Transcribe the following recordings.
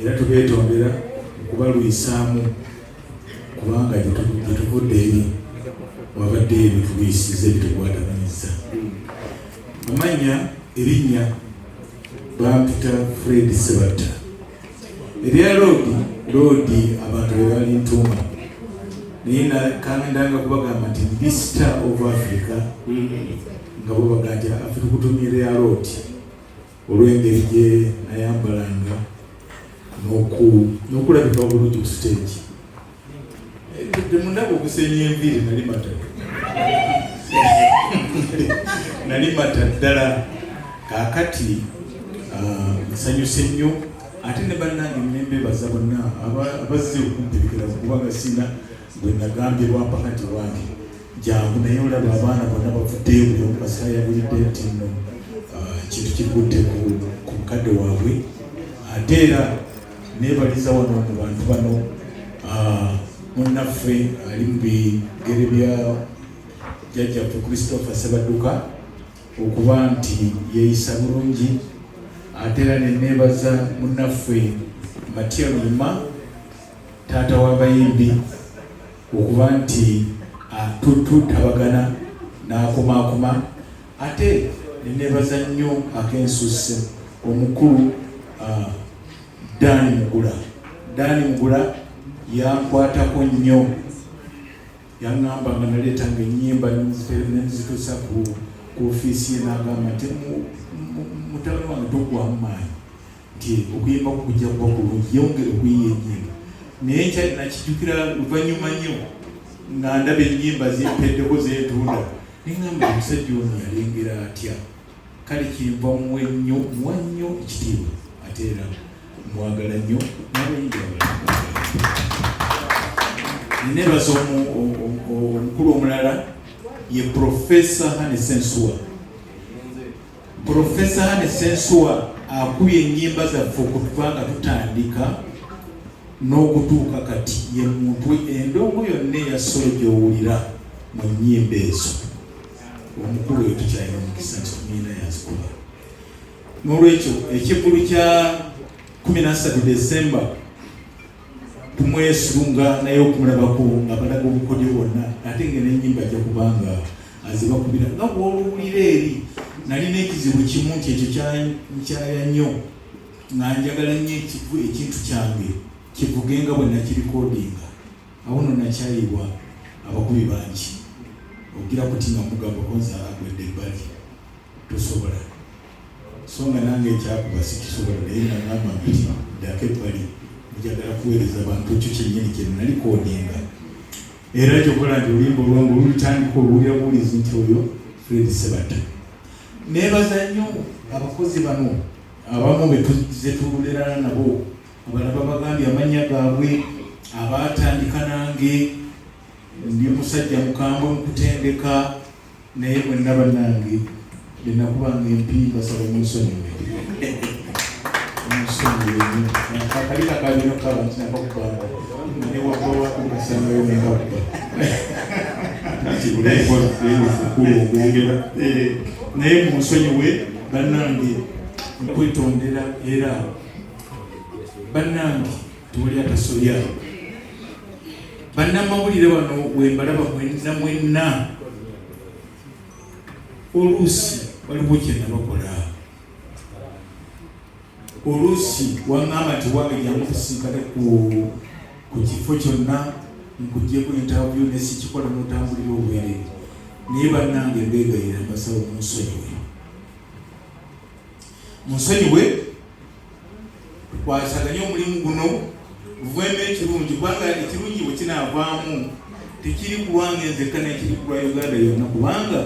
era tubeetondera okubalwisaamu kubanga gyetuvudde eri wabadde ebitulwisiza ebitukwataganyizza. Amanya erinnya bampita Fred Ssebatta. Erya loodi abantu be bali ntuuma naye kangenda kubagamba nti Vista of Africa nga bo baganja afitukutumira ya loodi olw'engeri gye nayambalanga n'okulabika obulungi ku stage. Temundaba okusenya enviiri nali mata ddala. Kaakati nsanyuse nnyo ate ne bannange nembeebaza bonna abazze okumpirikira kubanga sina gwe nagambye lwampaka nti wange jangu naye olaba abaana bonna bavuddeyo buli omu Masaya yabulidde nti nno kintu kivudde ku mukadde waabwe. Ate era neebaliza wano mu bantu bano munnaffe ali mu bigere bya jjajjaffe Christopher Ssebatta okuba nti yeeyisa bulungi. Ate era neneebaza munnaffe Matya Luyima taata w'abayimbi okuba nti tutabagana n'akomaakoma. Ate neneebaza nnyo ak'ensusse omukulu Dani Mugula yankwatako nnyo, yaŋŋamba nga naleetanga ennyimba nezituusa ku ofiisi ye n'agamba nti mutabani wange togwamu maanyi nti okuyimba kukujja kuba kulungi, yongere okuyiya ennyimba. Naye nakijjukira luvannyuma nnyo nga ndaba ennyimba zimpeddeko zeetunda neŋŋamba omusajja ono yalengera atya. Kale kinva muwa nnyo ekitiibwa ate era mwagala nnyo n'abayingira neneebaza omukulu omulala ye Professor Hane Sensuwa akubye ennyimba zaffe okutubanga tutandika n'okutuuka kati ye muntu endongo yonna eyasolo gy'owulira mu nnyimba ezo. Omukulu oyo tukyalina omukisa nti tumina yazikuba. N'olwekyo ekivvulu kya 13 December tumwesunga naye okumulabako nga balaga obukodyo bwonna ate nga n'ennyimba ajja kubanga azibakubira nga bw'oluwulira eri. Nalina ekizibu kimu nti ekyo nkyaya nnyo nga njagala nnyo ekintu kyange kivuge nga bwe nakirikodinga. Awo nno nakyayibwa abakubi bangi ogira kuti nga mugamba konza agwedde ebbali tosobola so nga nange ekyakuba sikisobola naye nagamba nti ddako ebbali njagala kuweereza abantu ekyo kyennyini kye nalikodinga. Era kyokola nti oluyimba olwange olutandika oluwulira buwulizi nti oyo Fred Ssebatta. Neebaza nnyo abakozi bano abamu betuze tulerana nabo abalaba bagambye amannya gaabwe abaatandika nange ndi musajja mukambwe mukutendeka naye mwenna bannange benakubanga empimba saba munsonyiwe akalika kabino kaba nti nakakubanga newabawakukasangayo nengakuba naye munsonyiwe bannange nkwetondera era bannange tewali atasolya. Bannamawulire wano wembalaba mwenna oluusi waliwo kyenabakola. Oluusi waŋŋamba nti wange jangu tusinkane ku kifo kyonna nkuggyeko interview nesikikola n'otambulira obwere. Naye bannange mbegayira mbasaba munsonyiwe tukwasaganye omulimu guno guveemu ekirungi kubanga ekirungi bwe kinaavaamu tekiri kulwange nzekka nekiri kulwa Uganda yonna kubanga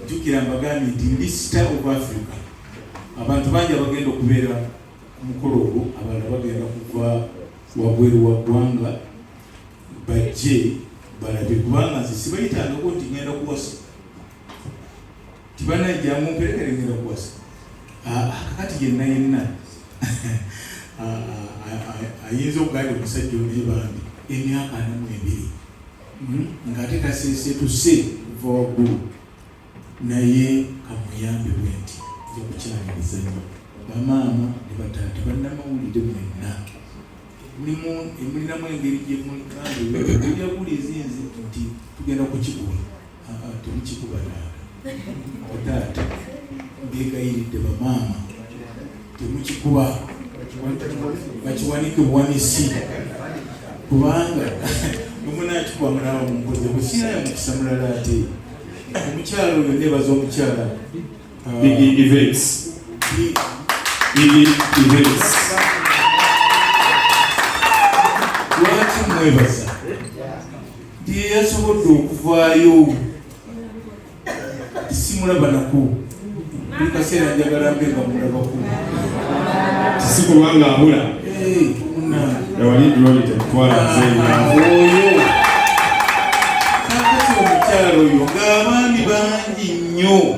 jjukira mbagambye nti Vista of Africa abantu bangi abagenda okubeera ku mukolo ogwo abalala bagenda kuva wabweru wa ggwanga bajje balabe kubanga nze sibayitangako nti ngenda kuwasa tibanajja mumperekere ngenda kuwasa kakati yenna ayinza okuganda omusajja onaye bambi emyaka 42 ng'ate taseesetuse kuva waggulu naye kamuyambe bwe nti nja kukyamiriza nnyo bamaama ne bataata bannamawulire mwenna mulinamu engeri gyemuliyabulizi nze nti tugenda kukikuba temukikuba bataata mbegayiridde bamaama temukikuba bakiwanike buwanisi kubanga omunakikuba mulaba munkoze bukirayo mukisa mulala ate omukyala oyo nebaza omukyala events lwaki mwebaza ndi yasobodde okuvaayo simulaba naku buli kaseera njagala mbe nga mulabako sikulwanga abula ewali droli tetutwala oyo kakati omukyalo oyo ng'abaami bangi nnyo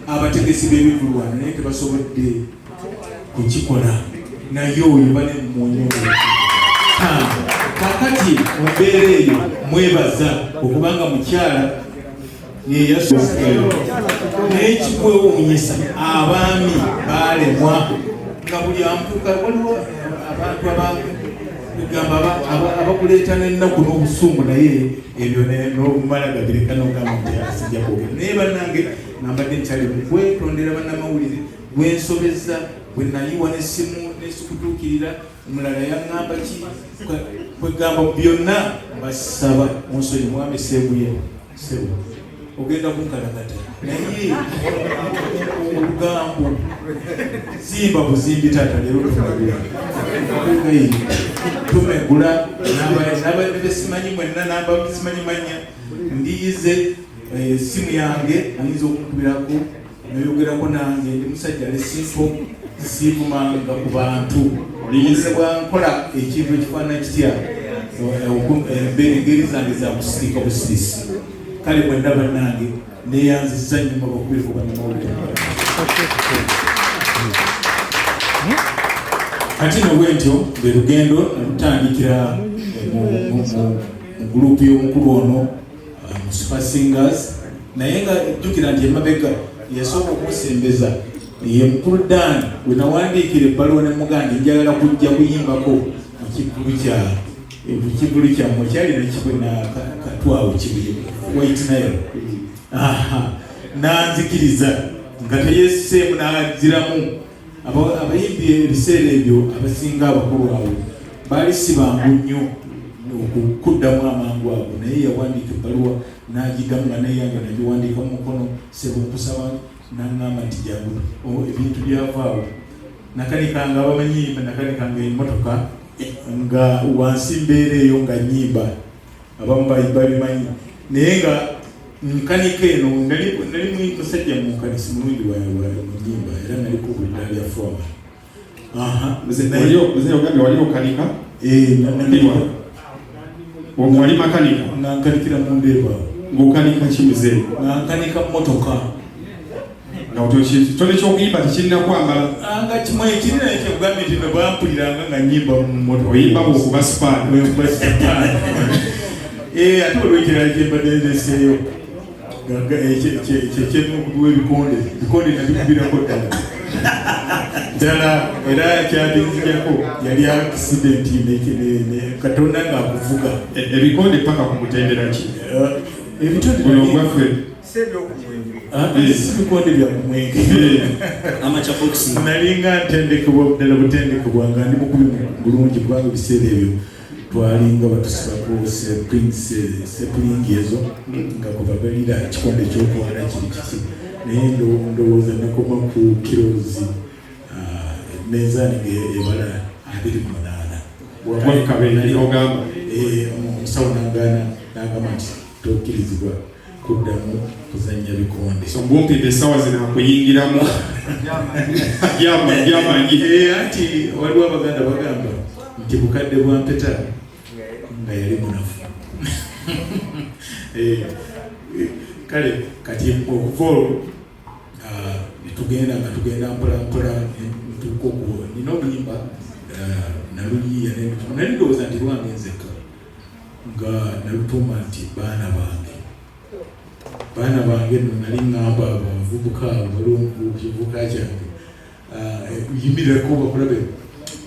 abategesi b'ebivulwana naye tebasobodde kukikola naye oyo bane mumunyogo kakati mumbeera eyo mwebaza okubanga mukyala n'ekikwewuunyisa abaami balemwa nga buli ampuka waliwo abantu abakuleeta n'ennaku n'obusungu naye ebyo n'omumala gabireka n'ogamba nti asijja kwogera naye bannange nambadde nkyali mukwetondera bannamawulire gwensobeza bwe nayiwa n'essimu nesikutuukirira omulala yaŋŋamba ki kwegamba byonna basaba munsonyi mwami sebuye sebu ogenda kunkalakata naye olugambo zimba buzimbi taata leero tumegula nabadde simanyi mwenna namba simanyi manya ndiyize simu yange ayinza okunkubirako noyogerako nange ndi musajja lesimpo siivumanga ku bantu oliyinza bwankola ekintu ekifaanana kitya engeri zange za kusirika busirisi kale mwenda bannange neyanziza nnyo bakubiri ku bannamawulire ate nobwentyo lwe lugendo nalutandikira mu gurupu y'omukulu ono mu Super Singers naye nga jjukira nti emabega yasooka okumusembeza ye mukulu Dan we nawandiikira ebbaluwa ne muganda njagala kujja kuyimbako mu kivulu kyammwe kyalina kibwena katwawo kibuye White Nile nanzikiriza nga teyeseemu n'aziramu abayimbi ebiseera ebyo abasinga abakulu awo baali si bangu nnyo okuddamu amangu ago naye yawandiika ebbaluwa n'agiddamu nga naye yange nagiwandiika mu mukono sebo nkusaba n'aŋŋamba nti jangu ebintu byavaawo nakanikanga abamanyi nakanikanga emmotoka nga wansi mbeera eyo nga nnyimba abamu babimanyi naye nga nkanika eno nali musajja munkanisi mulungi munyimba era naliko bulidda lya foma wali okanika wali makanika nga nkanikira mu ndeeba ng'okanika kimuzeeyo nga nkanika mmotoka tone kyokuyimba tekirina kwambala nga kimwe ekirina ekyokugambye nti no bampuliranga nga nyimba mu mmotoka oyimba bwokuba sipaani ate olwekirala kyembaddendeseeyo kyemukubiwa ebikonde nabikubirako ddala era kyandinzijako yali akisidenti katonda ngaakuvuga ebikonde paka kumutendera ki ebitondegwaffe bikonde byakumwenge nalinga ntendekebwa ddala butendekebwa nga ndi mukubi bulungi kubanga ebiseera ebyo twalinga batusibako sepulingi ezo nga kubabalira ekikonde ekyokwana kiri kiki naye ndowooza nakoma ku kirozi menzani ebala 28 omusawo nagamba nti tokkirizibwa kuddamu kuzanya bikonde obumpimpa essaawa zinakuyingiramu gyamanyi anti waliwo abaganda bagamba nti bukadde bwa mpeta nga yali munafu kale kati okuva olwo netugenda mpolampola ntukoku nina obuyimba naluyiya nali ndowooza nti lwange nzekka nga nalutuuma nti baana bange no nali ŋŋamba abavubuka abalungu kivubuka kyange yimirako bakulabe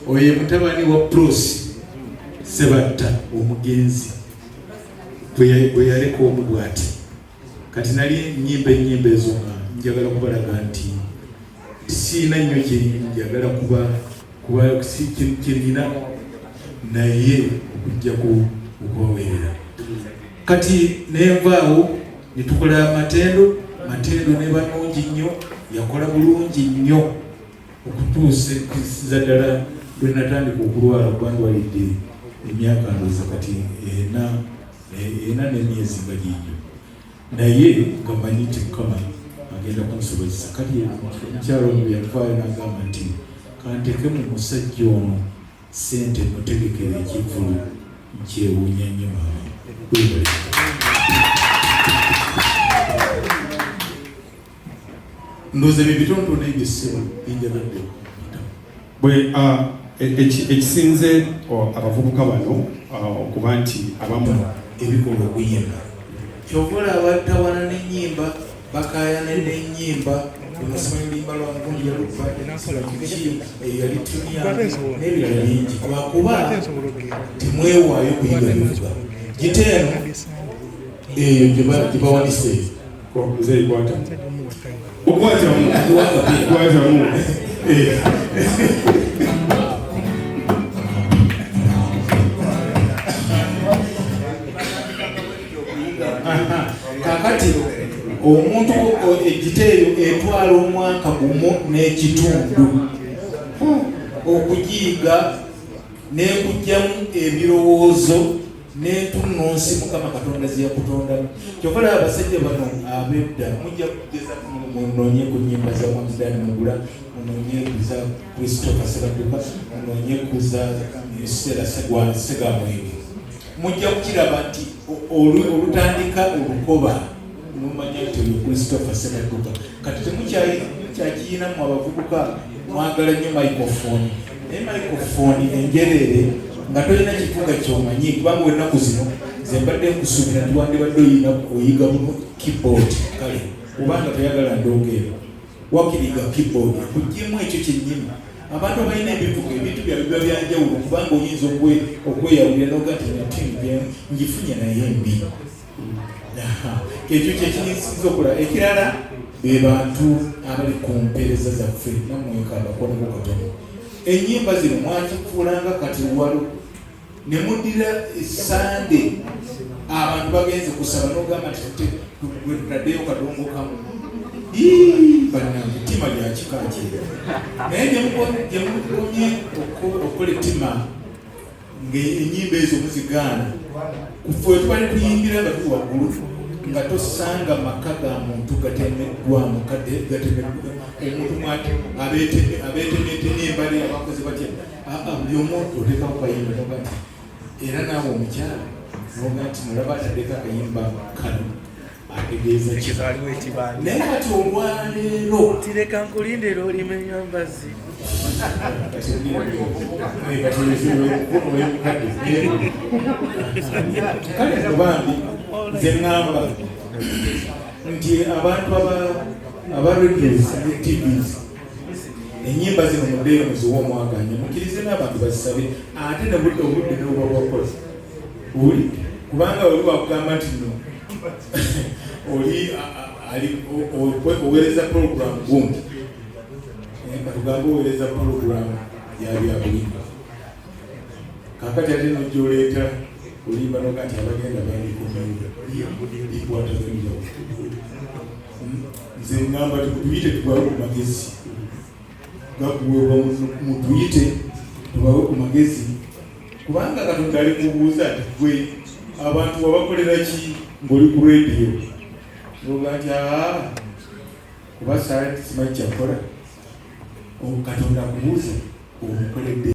oye mutabani wa Fred Ssebatta omugenzi bwe yaleka omubwati kati nali ennyimba ezo nga njagala kubalaga nti siina nnyo kyenjagala kuba kyenina naye okujja okubaweerera kati nenvaawo netukola matendo ne banungi nnyo yakola bulungi nnyo okutuusa ddala lwe natandika okulwala kubandwalidde emyaka ndooza kati ena n'emyezi nga ginnyo naye nga manyi nti Mukama agenda kunsobozesa kati omukyalo ono yavaayo n'agamba nti kanteke mu musajja ono ssente mutegekera ekivulu nkyewuunya nnyo maama ndooza bye bitontone ebyessebo binjagadde bwe ekisinze abavubuka bano okuba nti abamu ebikolwa okuyimba kyova olaba tawana n'ennyimba bakayana n'ennyimba emusimanyi limba lwa nkundi yali tunya n'ebirala bingi lwakuba temwewaayo kuyiga bivuga giteeno eyo gye bawanise zeyikwata okwatamu kakati omuntu egiteeyo etwala omwaka gumu n'ekitundu okugiyiga n'ekugyamu ebirowoozo n'entunnunsi Mukama Katonda ze yakutondamu kyokala abasajja bano ab'edda mujja kugeza munoonye ku nnyimba za Mwamizani Mugula munoonye kuza Christopher Ssebatta munoonye kuza Segamwenge mujja kukiraba nti olutandika olukoba numanya nti oyo Christopher Ssebatta kati temukyakiyinamu abavubuka mwagala nnyo microphone naye microphone enjereere nga tolina kivuga kyomanyi kubanga ennaku zino ze mbadde nkusuubira nti wandibadde oyiga keyboard kale kubanga toyagala ndongeero wakiriga keyboard kugyemu ekyo kyennyini abantu abalina ebivuga ebintu byabwe biba byanjawulo kubanga oyinza okweyawulira noga nti ngifunye naye mbi ekyo kyekiyinsiza okola ekirala be bantu abali ku mpeereza zaffe namweka abakolako katono ennyimba zino mwakifuulanga kati walo ne muddira esande abantu bagenze kusaba n'ogamba nti tutaddeyo kadongo kamu banamitima gya kika kye naye gye mukomye okukola ettima ng'ennyimba ezo muzigaana kufe tubali tuyimbira nga tuli waggulu nga tosanga maka ga muntu gatemeddwamu omuntu mwati abeetemeeteme embali abakozi batya buli omu otekaku kayimba noga nti era naawe omukyala noga nti nolaba ataddeko akayimba kano ategeeza naye kati olwaleero tireka nkulindira olimenya mbazi kale Bambi nze ŋŋamba nti abantu aba radios ne tvs ennyimba zino muddeeyo muziwa omwaganya mukkirize n'abantu bazisabe ate ne budde obudde n'obuba bwakola oli kubanga oli wakugamba nti no oli oweereza program gundi katugambe oweereza program yabyabulimba kakati ate nojooleeta olimba noga nti abagenda bandikomeuga ikwataganjawo nze ŋŋamba tikutuyite tubawe ku magezi gakuweebwa mutuyite tubawe ku magezi kubanga Katonda ali kubuuza ati gwe abantu wabakolera ki ng'oli ku rediyo noga nti kuba simanyi kyakola Katonda akubuuza omukoledde